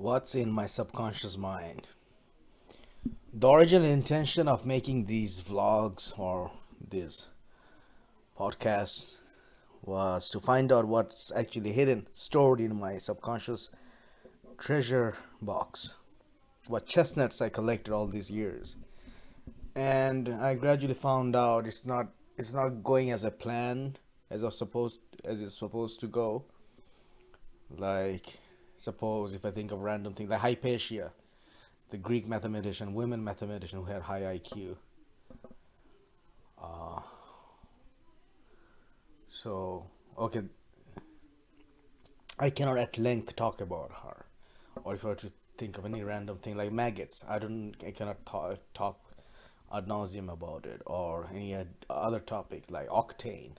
What's in my subconscious mind? The original intention of making these vlogs or these podcasts was to find out what's actually hidden, stored in my subconscious treasure box. What chestnuts I collected all these years. And I gradually found out it's not going as a plan as it's supposed to go. Like suppose if I think of random things like Hypatia, the Greek mathematician, women mathematician who had high IQ. Uh, so, okay, I cannot at length talk about her. Or if I were to think of any random thing like maggots, I cannot talk ad nauseum about it. Or any other topic like octane.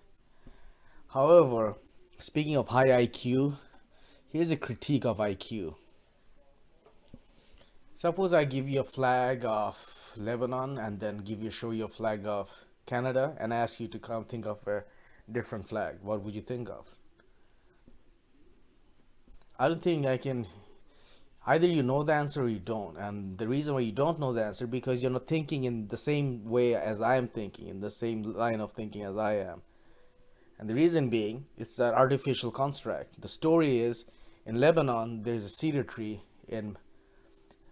However, speaking of high IQ, here's a critique of IQ. Suppose I give you a flag of Lebanon and then show you a flag of Canada and ask you to come think of a different flag. What would you think of? I don't think I can. Either you know the answer or you don't. And the reason why you don't know the answer because you're not thinking in the same way as I am thinking, in the same line of thinking as I am. And the reason being, it's an artificial construct. The story is in Lebanon, there's a cedar tree. In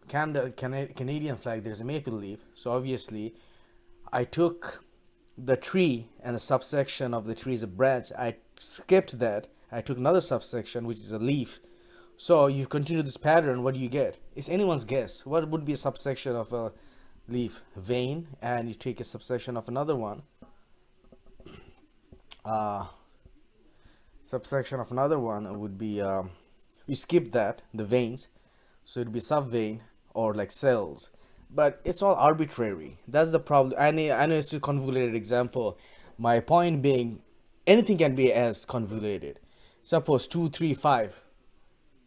Canadian flag, there's a maple leaf. So obviously, I took the tree and a subsection of the tree is a branch. I skipped that. I took another subsection, which is a leaf. So you continue this pattern. What do you get? It's anyone's guess. What would be a subsection of a leaf? Vein, and you take a subsection of another one. Uh, Subsection of another one would be you skip that the veins, so it'd be subvein or like cells. But it's all arbitrary. That's the problem. I know it's a convoluted example. My point being, anything can be as convoluted. Suppose 2, 3, 5,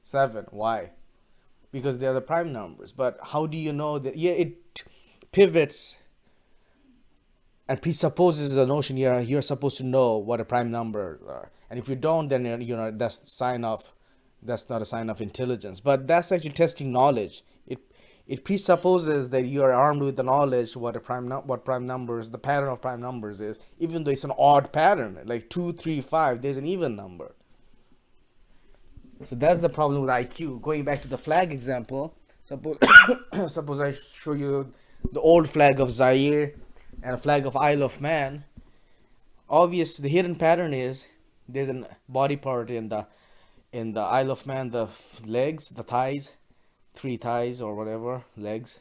7. Why? Because they are the prime numbers. But how do you know that? Yeah, it pivots and presupposes the notion you're supposed to know what a prime number are. And if you don't, then that's the sign of that's not a sign of intelligence. But that's actually testing knowledge. It presupposes that you are armed with the knowledge what prime numbers, the pattern of prime numbers is, even though it's an odd pattern like 2, 3, 5. There's an even number. So that's the problem with IQ. Going back to the flag example, suppose suppose I show you the old flag of Zaire and a flag of Isle of Man. Obvious, the hidden pattern is there's a body part in the Isle of Man, the legs, the thighs, three thighs or whatever legs,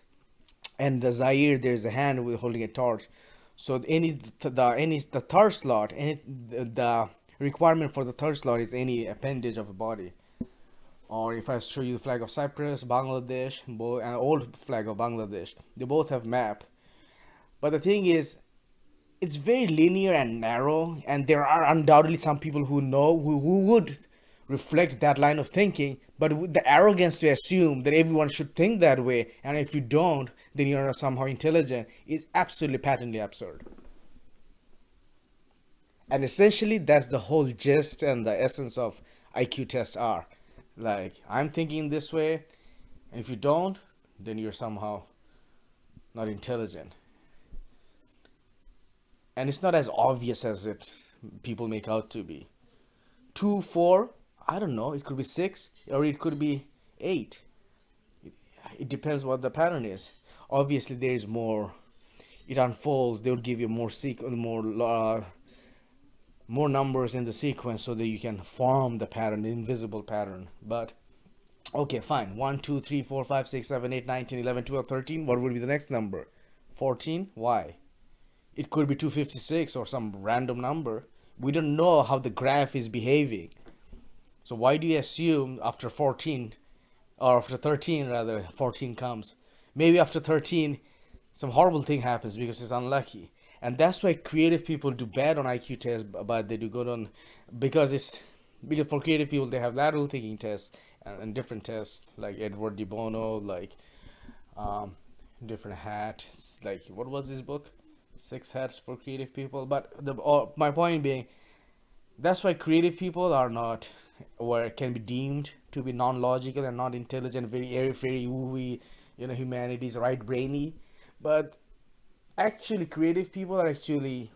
and the Zaire there's a hand with holding a torch. So the third slot, the requirement for the third slot is any appendage of a body. Or if I show you the flag of Cyprus, Bangladesh, both an old flag of Bangladesh, they both have map. But the thing is, it's very linear and narrow, and there are undoubtedly some people who would reflect that line of thinking. But with the arrogance to assume that everyone should think that way, and if you don't, then you're somehow intelligent, is absolutely patently absurd. And essentially, that's the whole gist and the essence of IQ tests are. Like, I'm thinking this way, and if you don't, then you're somehow not intelligent. And it's not as obvious as it people make out to be. 2, 4, I don't know, it could be 6 or it could be 8. It depends what the pattern is. Obviously, there is more. It unfolds. They would give you more numbers in the sequence so that you can form the pattern, the invisible pattern. But okay, fine. 1, 2, 3, 4, 5, 6, 7, 8, 9, 10, 11, 12, 13. What would be the next number? 14. Why? It could be 256 or some random number. We don't know how the graph is behaving. So why do you assume after 14 or after 13 rather 14 comes? Maybe after 13 some horrible thing happens because it's unlucky. And that's why creative people do bad on IQ tests, but they do good on because it's because for creative people they have lateral thinking tests and different tests like Edward de Bono, like um, different hats. Like what was this book? Six hats for creative people. But my point being, That's why creative people are not, or can be deemed to be non-logical and not intelligent, very airy fairy ooey, humanity's right brainy. But actually, creative people are actually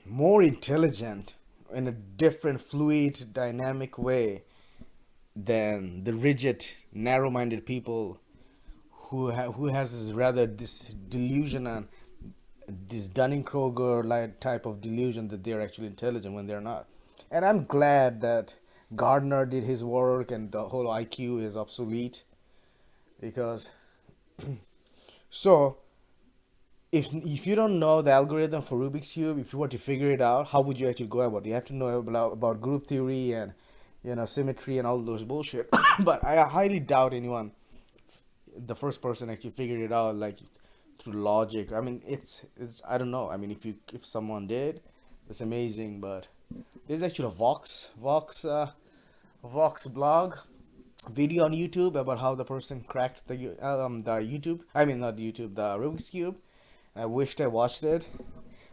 more intelligent in a different, fluid, dynamic way than the rigid, narrow-minded people who has this rather this delusion and this Dunning-Kruger like type of delusion that they're actually intelligent when they're not. And I'm glad that Gardner did his work and the whole IQ is obsolete, because so if you don't know the algorithm for Rubik's cube, if you were to figure it out, how would you actually go about it? You have to know about group theory and symmetry and all those bullshit. But I highly doubt anyone, the first person, actually figured it out like through logic. I mean, it's I don't know. I mean, if someone did, that's amazing. But there's actually a Vox blog video on YouTube about how the person cracked the YouTube. I mean, not YouTube, the Rubik's cube. I wished I watched it,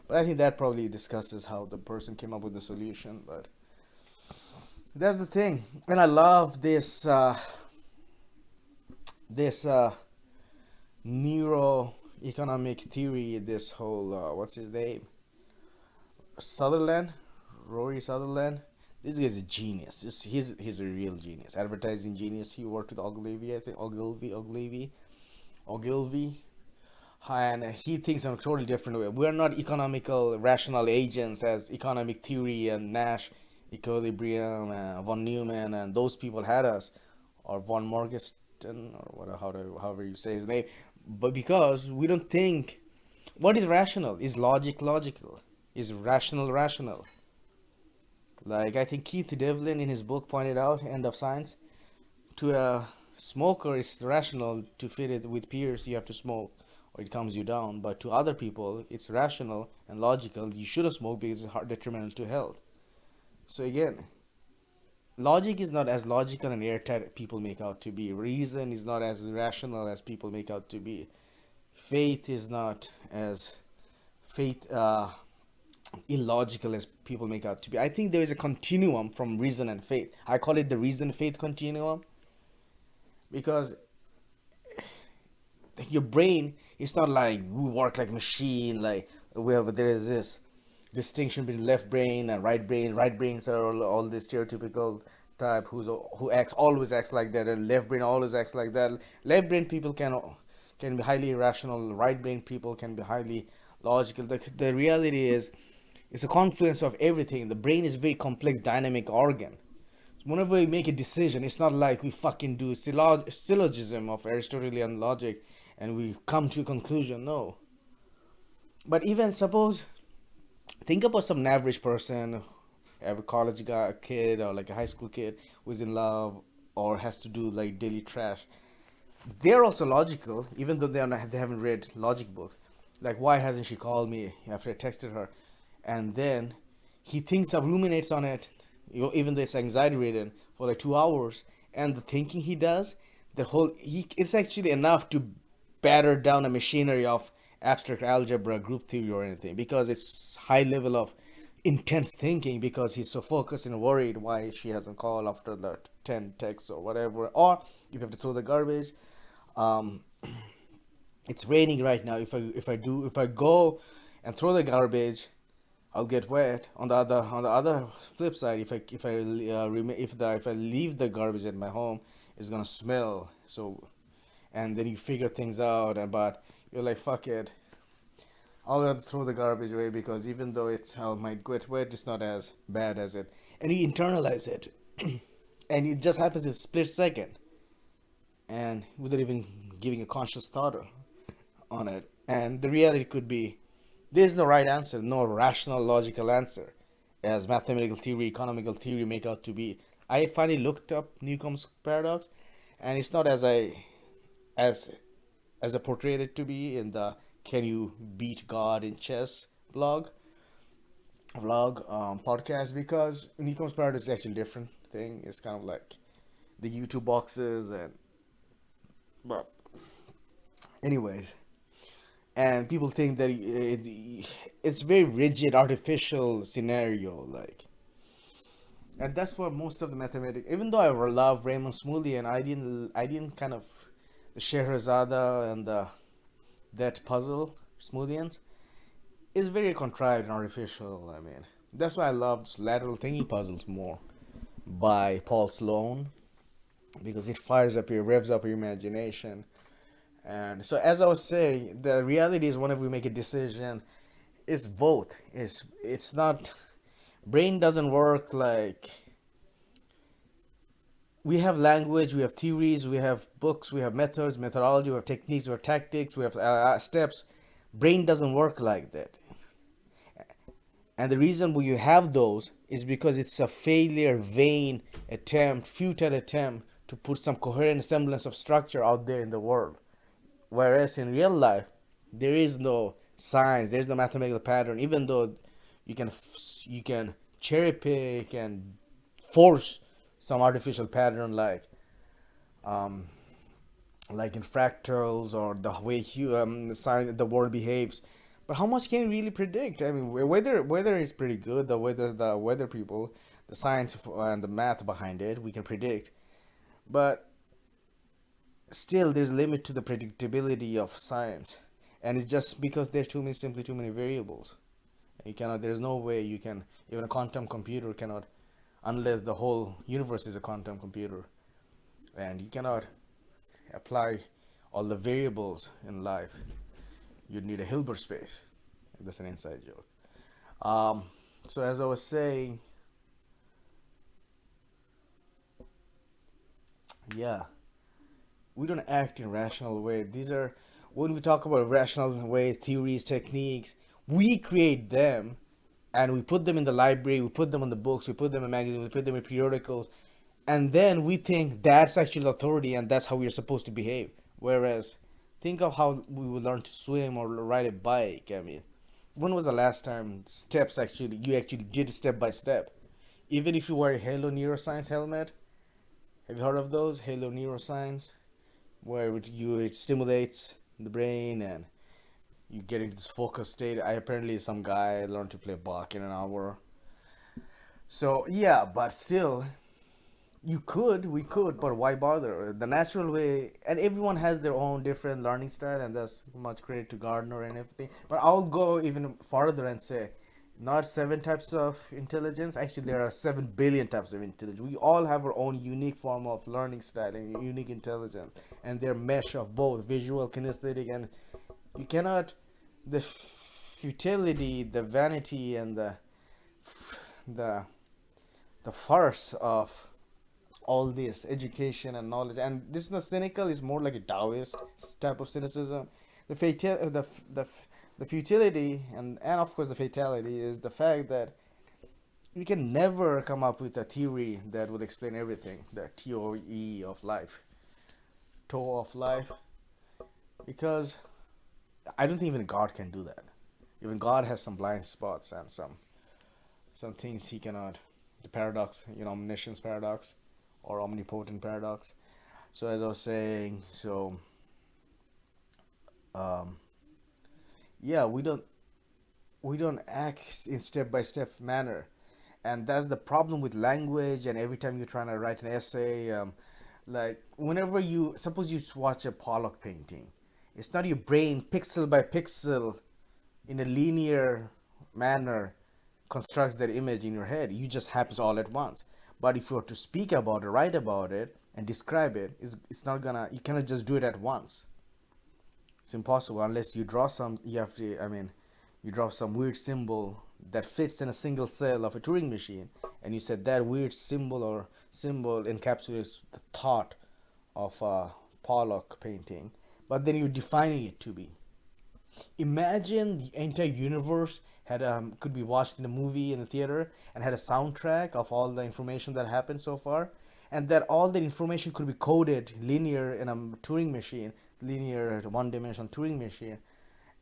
but I think that probably discusses how the person came up with the solution. But that's the thing, and I love this neuroeconomic theory. This whole what's his name? Sutherland, Rory Sutherland. This guy's a genius. He's a real genius, advertising genius. He worked with Ogilvy, I think Ogilvy, and he thinks in a totally different way. We're not economical rational agents as economic theory and Nash equilibrium, von Neumann, and those people had us, or von Morgenstern, or whatever, however you say his name. But because we don't think, what is rational? Is logic logical? Is rational rational? Like I think Keith Devlin in his book pointed out, End of Science, to a smoker it's rational to fit it with peers, you have to smoke or it calms you down. But to other people it's rational and logical, you shouldn't smoke because it's detrimental to health. So again, logic is not as logical and airtight as people make out to be. Reason is not as rational as people make out to be. Faith is not as faith illogical as people make out to be. I think there is a continuum from reason and faith. I call it the reason faith continuum, because your brain is not like we work like machine, like wherever there is this distinction between left brain and right brain. Right brains are all this stereotypical type who always acts like that, and left brain always acts like that. Left brain people can be highly irrational. Right brain people can be highly logical. The reality is it's a confluence of everything. The brain is a very complex dynamic organ. Whenever we make a decision, it's not like we fucking do syllogism of Aristotelian logic and we come to a conclusion. No. But even suppose, think about some average person, a college guy, a kid, or like a high school kid who's in love or has to do like daily trash. They're also logical, even though they haven't read logic books. Like, why hasn't she called me after I texted her? And then he thinks, ruminates on it, even though it's anxiety ridden, for like 2 hours. And the thinking he does, it's actually enough to batter down a machinery of abstract algebra, group theory, or anything, because it's high level of intense thinking, because he's so focused and worried why she hasn't called after the 10 texts or whatever. Or you have to throw the garbage. um it's raining right now. If I go and throw the garbage, I'll get wet. On the other flip side, if I leave the garbage at my home, it's gonna smell. So, and then you figure things out, but you're like, fuck it, I'll rather throw the garbage away, because even though I might get wet, it's not as bad as it. And you internalize it, and it just happens in a split second, and without even giving a conscious thought on it. And the reality could be, there's no right answer, no rational logical answer, as mathematical theory, economical theory make out to be. I finally looked up Newcomb's paradox, and it's not as as I portrayed it to be in the "Can You Beat God in Chess" podcast, because Newcomb's paradox is actually a different thing. It's kind of like the YouTube boxes, and but anyways, and people think that it's very rigid, artificial scenario, like. And that's what most of the mathematics. Even though I love Raymond Smullyan, I didn't kind of Scheherazade and that puzzle Smullyan's is very contrived and artificial. I mean, that's why I love lateral thinking puzzles more by Paul Sloan, because it fires up your revs up your imagination. And so, as I was saying, the reality is whenever we make a decision, it's both. It's not, brain doesn't work like, we have language, we have theories, we have books, we have methods, methodology, we have techniques, we have tactics, we have steps. Brain doesn't work like that. And the reason why you have those is because it's a failure, vain attempt, futile attempt to put some coherent semblance of structure out there in the world. Whereas in real life, there is no science, there's no mathematical pattern. Even though you can cherry pick and force some artificial pattern, um, like in fractals, or the way the world behaves. But how much can you really predict? I mean, weather is pretty good. The weather people, the science and the math behind it, we can predict. But still, there's a limit to the predictability of science, and it's just because there's simply too many variables. You cannot. There's no way you can. Even a quantum computer cannot, unless the whole universe is a quantum computer, and you cannot apply all the variables in life. You'd need a Hilbert space. That's an inside joke. Um, so as I was saying, yeah, we don't act in rational way. These are, when we talk about rational ways, theories, techniques, we create them, and we put them in the library, we put them on the books, we put them in magazines, we put them in periodicals, and then we think that's actual authority and that's how we are supposed to behave. Whereas, think of how we would learn to swim or ride a bike. I mean, when was the last time steps actually you actually did step by step? Even if you wear a Halo Neuroscience helmet, have you heard of those Halo Neuroscience, where it stimulates the brain and you get into this focus state? I apparently some guy learned to play Bach in an hour. So yeah, but still, we could, but why bother? The natural way, and everyone has their own different learning style, and that's much credit to Gardner and everything. But I'll go even farther and say, not seven types of intelligence. Actually, there are 7 billion types of intelligence. We all have our own unique form of learning style and unique intelligence, and their mesh of both visual, kinesthetic, and you cannot, the futility, the vanity, and the the farce of all this education and knowledge, and this is not cynical, it's more like a Taoist type of cynicism. The fatal the futility, and of course the fatality, is the fact that we can never come up with a theory that will explain everything, the TOE of life, toe of life, because I don't think even God can do that. Even God has some blind spots and some things he cannot, the paradox, omniscience paradox or omnipotent paradox. So as I was saying, so um, yeah, we don't act in step by step manner, and that's the problem with language. And every time you're trying to write an essay, like whenever you suppose you watch a Pollock painting, it's not your brain pixel by pixel in a linear manner constructs that image in your head. You just happens all at once. But if you were to speak about it, write about it, and describe it, it's not gonna. You cannot just do it at once. It's impossible unless you draw some. You have to. I mean, you draw some weird symbol that fits in a single cell of a Turing machine, and you said that weird symbol encapsulates the thought of a Pollock painting. But then you're defining it to be. Imagine the entire universe had could be watched in a movie in the theater and had a soundtrack of all the information that happened so far, and that all that information could be coded linear in a Turing machine, linear one-dimensional Turing machine,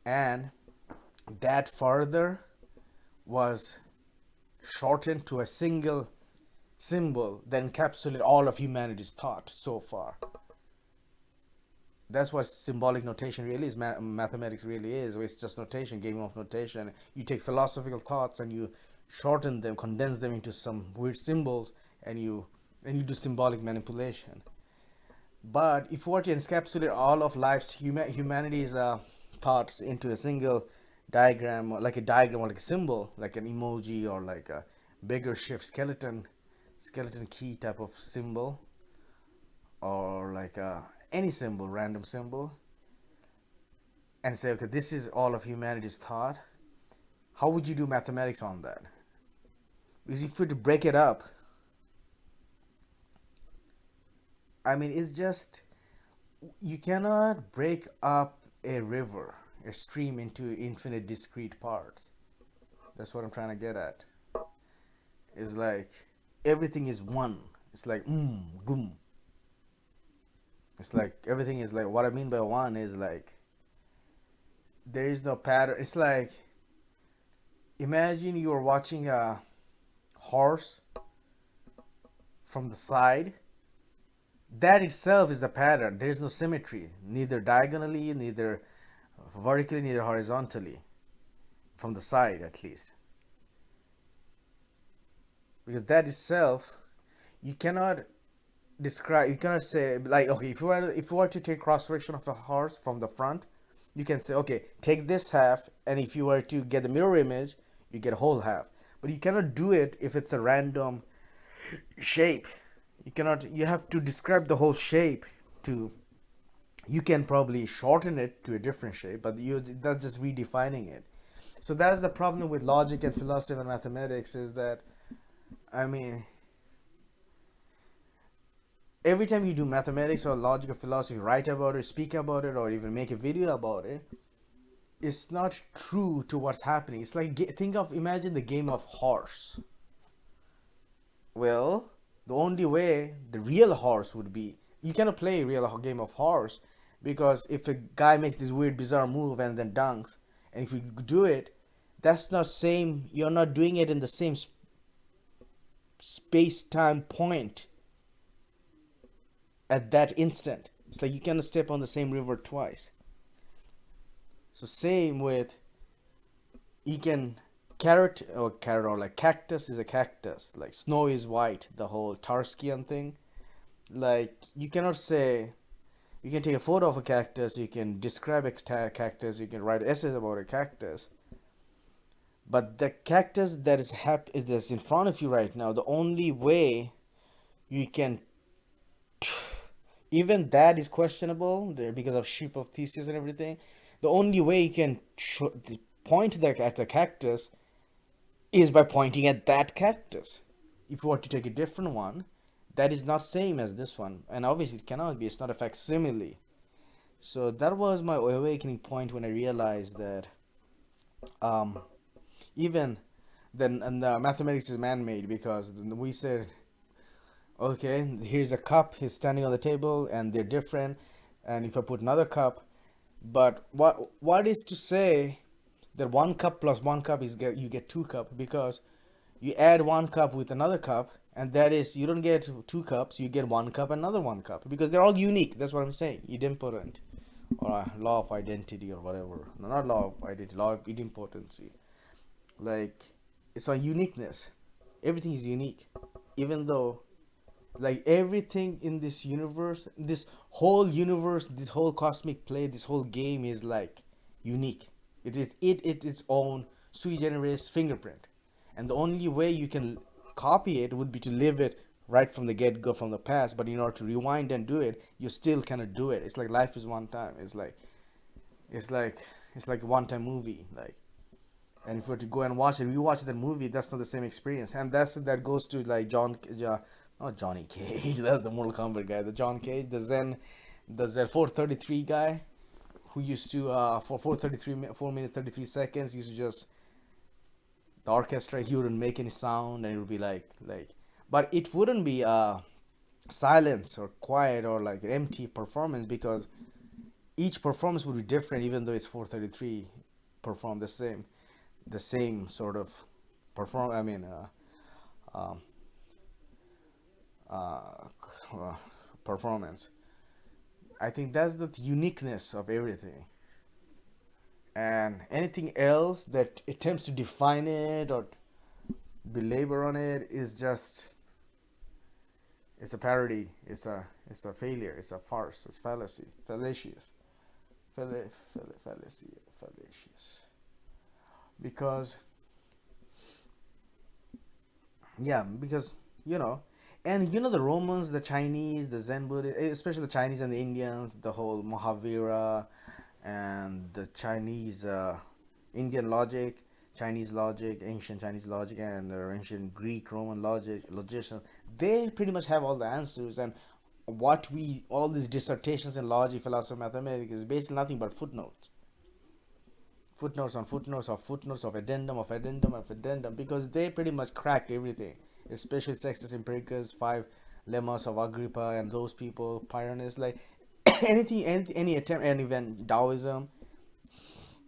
and that further was shortened to a single symbol that encapsulated all of humanity's thought so far. That's what symbolic notation really is. Mathematics really is. It's just notation, game of notation. You take philosophical thoughts and you shorten them, condense them into some weird symbols, and you do symbolic manipulation. But if you were to encapsulate all of humanity's thoughts into a single diagram, or like a diagram, or like a symbol, like an emoji, or like a bigger shift skeleton key type of symbol, or like any symbol, random symbol, and say, okay, this is all of humanity's thought. How would you do mathematics on that? Because if you were to break it up, I mean, it's just, you cannot break up a river, a stream, into infinite discrete parts. That's what I'm trying to get at. It's like everything is one. It's like boom. It's like everything is like, what I mean by one is like there is no pattern. It's like, imagine you are watching a horse from the side. That itself is a pattern. There is no symmetry, neither diagonally, neither vertically, neither horizontally, from the side at least. Because that itself, you cannot describe. You cannot say like, okay, if you were to take cross section of a horse from the front, you can say, okay, take this half, and if you were to get the mirror image, you get a whole half. But you cannot do it if it's a random shape. You cannot. You have to describe the whole shape to. You can probably shorten it to a different shape, but that's just redefining it. So that's the problem with logic and philosophy and mathematics, is that, I mean, every time you do mathematics or logic or philosophy, write about it, speak about it, or even make a video about it, it's not true to what's happening. It's like, imagine the game of horse. Well, the only way the real horse would be, you cannot play a real game of horse, because if a guy makes this weird bizarre move and then dunks, and if you do it, that's not same. You're not doing it in the same space time point at that instant. It's like you cannot step on the same river twice. So same with, you can, carrot, or like cactus is a cactus, like snow is white, the whole Tarskian thing. Like, you cannot say, you can take a photo of a cactus, you can describe a cactus, you can write essays about a cactus, but the cactus that is that's in front of you right now, the only way you can, even that is questionable there because of sheep of thesis and everything. The only way you can point at the cactus is by pointing at that cactus. If you were to take a different one, that is not same as this one, and obviously it cannot be. It's not a facsimile. So that was my awakening point when I realized that, um, even then, and the mathematics is man-made, because we said, okay, here's a cup, he's standing on the table, and they're different. And if I put another cup, but what is to say that one cup plus one cup is you get two cup, because you add one cup with another cup, and that is, you don't get two cups, you get one cup, another one cup, because they're all unique. That's what I'm saying. Idempotent, or law of identity, or whatever. No, not law of identity, law of idempotency. Like, it's on uniqueness. Everything is unique, even though, like, everything in this whole cosmic play, this whole game is like unique. It its own sui generis fingerprint, and the only way you can copy it would be to live it right from the get go, from the past. But in order to rewind and do it, you still cannot do it. It's like life is one time. It's like it's like a one time movie. Like, and if we were to go and watch it, rewatch that movie, that's not the same experience. And that goes to like not Johnny Cage. That's the Mortal Kombat guy. The John Cage, the 433 guy, who used to for 4 minutes 33 seconds used to just, the orchestra, he wouldn't make any sound, and it would be like, but it wouldn't be silence or quiet or like an empty performance, because each performance would be different, even though it's 433 perform the same sort of perform I mean um, uh, performance. I think that's the uniqueness of everything. And anything else that attempts to define it or belabor on it is just, it's a parody. It's a failure. It's a farce. It's fallacy. Fallacious. Fallacy. Fallacious. Because yeah, because you know, and you know the Romans, the Chinese, the Zen Buddhist, especially the Chinese and the Indians, the whole Mahavira, and the Chinese, Indian logic, Chinese logic, ancient Chinese logic, and ancient Greek, Roman logic, logicians. They pretty much have all the answers, and what we all these dissertations in logic, philosophy, mathematics is basically nothing but footnotes, footnotes on footnotes of footnotes of addendum of addendum of addendum, because they pretty much cracked everything, especially Sextus Empiricus, five lemmas of Agrippa, and those people, Pyrrhus, like anything, any attempt, and even Taoism,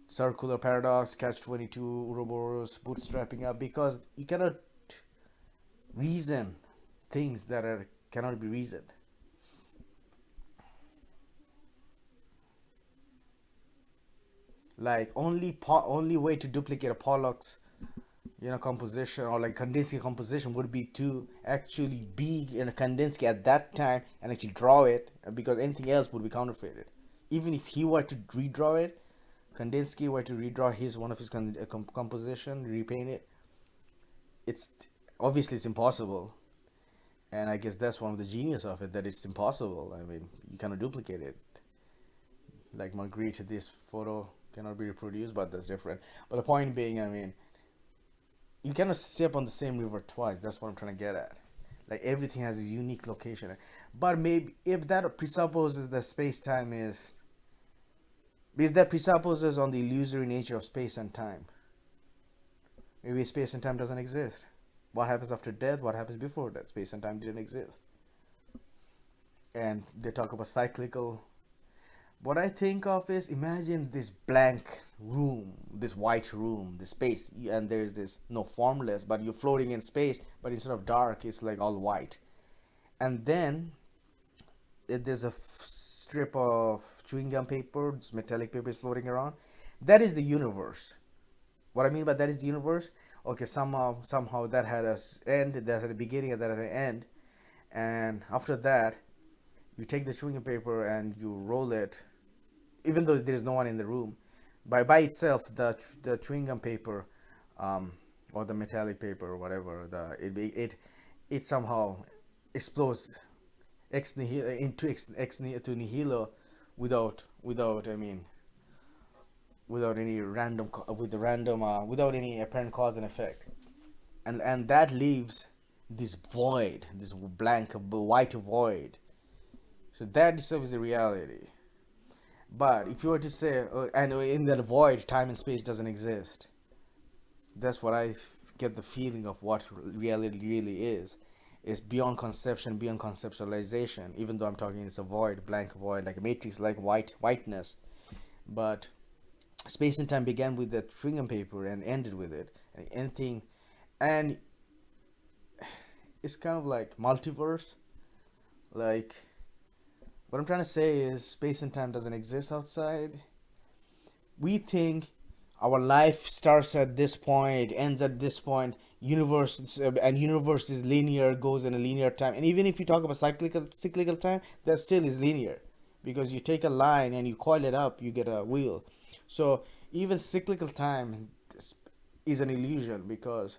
circular paradox, catch 22, Ouroboros, bootstrapping up, because you cannot reason things that are cannot be reasoned. Like only way to duplicate a Pollock's composition, or like Kandinsky composition, would be to actually be in a Kandinsky at that time and actually draw it, because anything else would be counterfeited. Even if he were to redraw it, Kandinsky were to redraw his one of his composition, repaint it, it's obviously it's impossible. And I guess that's one of the genius of it, that it's impossible. I mean, you cannot duplicate it. Like Magritte, this photo cannot be reproduced, but that's different. But the point being, I mean, you cannot step on the same river twice. That's what I'm trying to get at. Like everything has a unique location. But maybe if that presupposes that space time is, because that presupposes on the illusory nature of space and time. Maybe space and time doesn't exist. What happens after death? What happens before that? Space and time didn't exist. And they talk about cyclical. What I think of is, imagine this blank room, this white room, this space, and there's this no formless, but you're floating in space, but instead of dark, it's like all white. And then there's a strip of chewing gum paper, this metallic paper is floating around. That is the universe. What I mean by that is the universe. Okay, somehow that had a end, that had a beginning, and that had an end. And after that, you take the chewing paper and you roll it, even though there is no one in the room. By itself, the chewing gum paper, or the metallic paper or whatever, it somehow explodes ex nihilo into ex to nihilo, without I mean, without any without any apparent cause and effect, and that leaves this void, this blank white void. So that itself is a reality. But if you were to say, and in that void, time and space doesn't exist, that's what I get the feeling of what reality really is. It's beyond conception, beyond conceptualization. Even though I'm talking, it's a void, blank void, like a matrix, like whiteness. But space and time began with that string paper and ended with it. And anything, and it's kind of like multiverse. Like, what I'm trying to say is, space and time doesn't exist outside. We think our life starts at this point, it ends at this point. Universe, and universe is linear, goes in a linear time. And even if you talk about cyclical time, that still is linear, because you take a line and you coil it up, you get a wheel. So even cyclical time is an illusion, because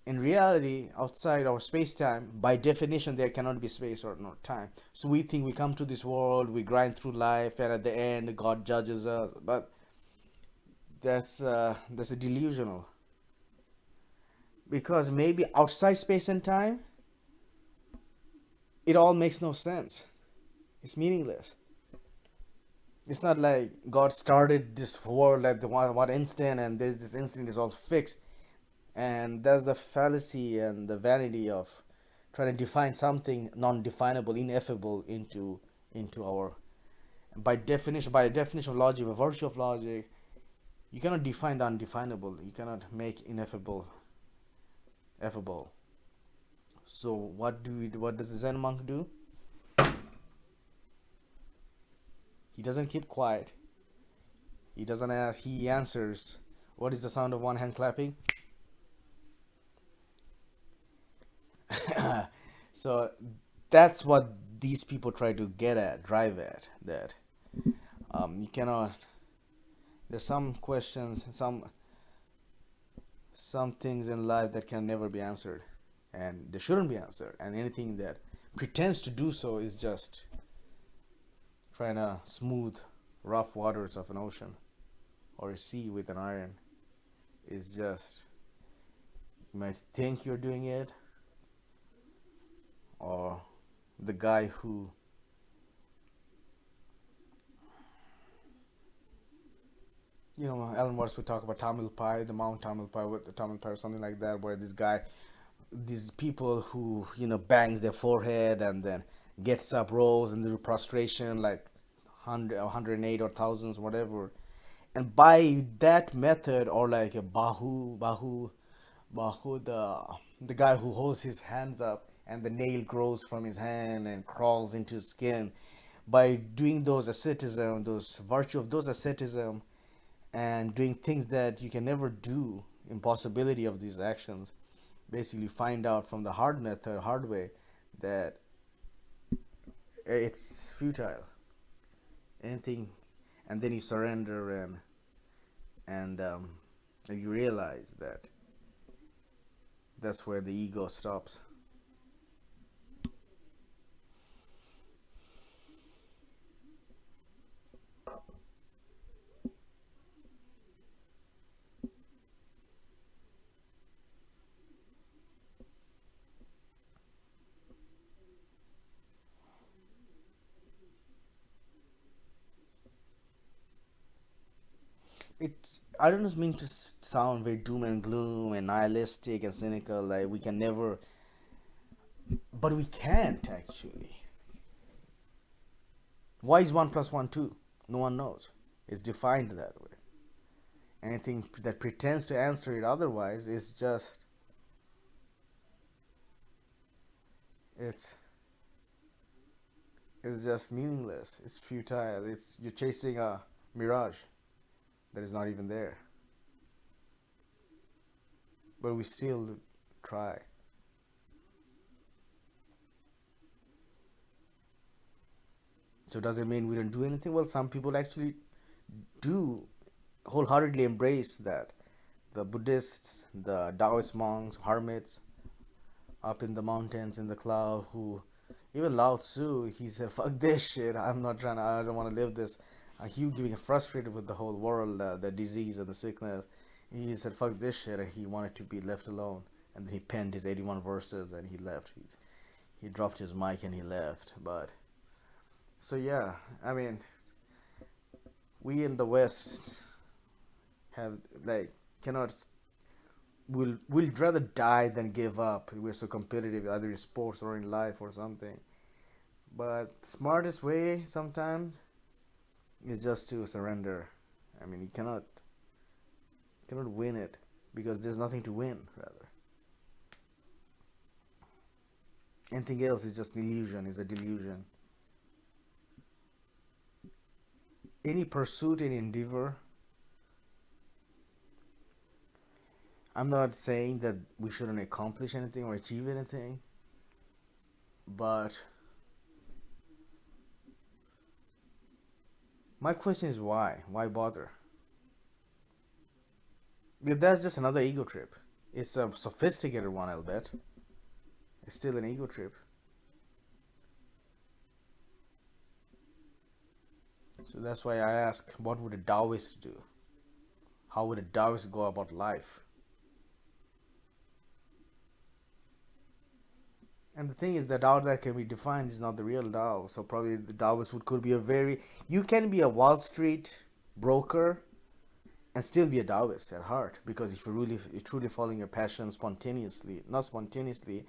in reality, outside our space-time, by definition, there cannot be space or no time. So we think we come to this world, we grind through life, and at the end, God judges us. But that's a delusional, because maybe outside space and time, it all makes no sense. It's meaningless. It's not like God started this world at the one instant, and there's this instant is all fixed. And that's the fallacy and the vanity of trying to define something non-definable, ineffable, into our, by definition of logic, by virtue of logic, you cannot define the undefinable. You cannot make ineffable effable. So what does the Zen monk do? He doesn't keep quiet. He doesn't ask, he answers. What is the sound of one hand clapping? So that's what these people try to get at, drive at. That you cannot. There's some questions, some things in life that can never be answered, and they shouldn't be answered. And anything that pretends to do so is just trying to smooth rough waters of an ocean or a sea with an iron. Is just, you might think you're doing it, or the guy who, Alan Watts would talk about Tamil Pie, the Mount Tamil Pie, with the Tamil Pie or something like that, where this guy, these people who bangs their forehead and then gets up, rolls into prostration like 108 or thousands, whatever. And by that method, or like a Bahu, the guy who holds his hands up and the nail grows from his hand and crawls into his skin. By doing those asceticism, those virtue of those asceticism, and doing things that you can never do, impossibility of these actions, basically find out from the hard method, hard way, that it's futile. Anything, and then you surrender, and you realize that that's where the ego stops. It's, I don't mean to sound very doom and gloom and nihilistic and cynical, like we can never, but we can't actually. Why is 1 plus 1 2? No one knows. It's defined that way. Anything that pretends to answer it otherwise is just, it's it's just meaningless. It's futile. It's, you're chasing a mirage that is not even there. But we still try. So does it mean we don't do anything? Well, some people actually do wholeheartedly embrace that. The Buddhists, the Taoist monks, hermits up in the mountains in the cloud, who, even Lao Tzu, he said, "Fuck this shit. I'm not trying to. I don't want to live this." He getting frustrated with the whole world, the disease and the sickness. He said, "Fuck this shit," and he wanted to be left alone. And then he penned his 81 verses and he left. He dropped his mic and he left. But so yeah, I mean, we in the West have, like, cannot, will rather die than give up. We're so competitive, either in sports or in life or something. But smartest way sometimes is just to surrender. I mean, you cannot win it, because there's nothing to win. Rather, anything else is just an illusion. Is a delusion. Any pursuit, any endeavor. I'm not saying that we shouldn't accomplish anything or achieve anything, but my question is why? Why bother? Because that's just another ego trip. It's a sophisticated one, I'll bet. It's still an ego trip. So that's why I ask, what would a Taoist do? How would a Taoist go about life? And the thing is, the Tao that can be defined is not the real Tao. So probably the Taoist could be a very, you can be a Wall Street broker and still be a Taoist at heart, because if you're truly following your passion spontaneously, not spontaneously,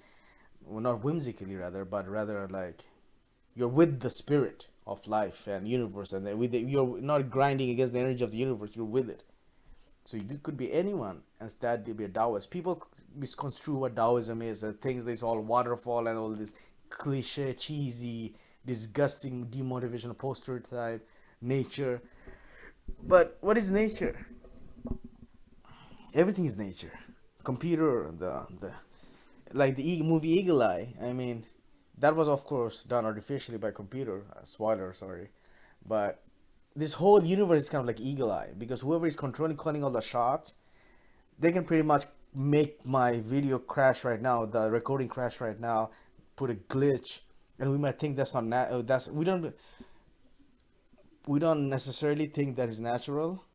well, not whimsically rather, but rather like you're with the spirit of life and universe, and then with it, you're not grinding against the energy of the universe. You're with it. So you could be anyone and that to be a Taoist. People misconstrue what Taoism is. Things this all waterfall and all this cliche, cheesy, disgusting, demotivational poster type. nature. But what is nature? Everything is nature. Computer, the like the movie Eagle Eye. I mean, that was of course done artificially by computer. Spoiler, sorry, but this whole universe is kind of like Eagle Eye because whoever is controlling, calling all the shots, they can pretty much make my video crash right now, the recording crash right now, put a glitch, and we might think that's not that's we don't necessarily think that is natural,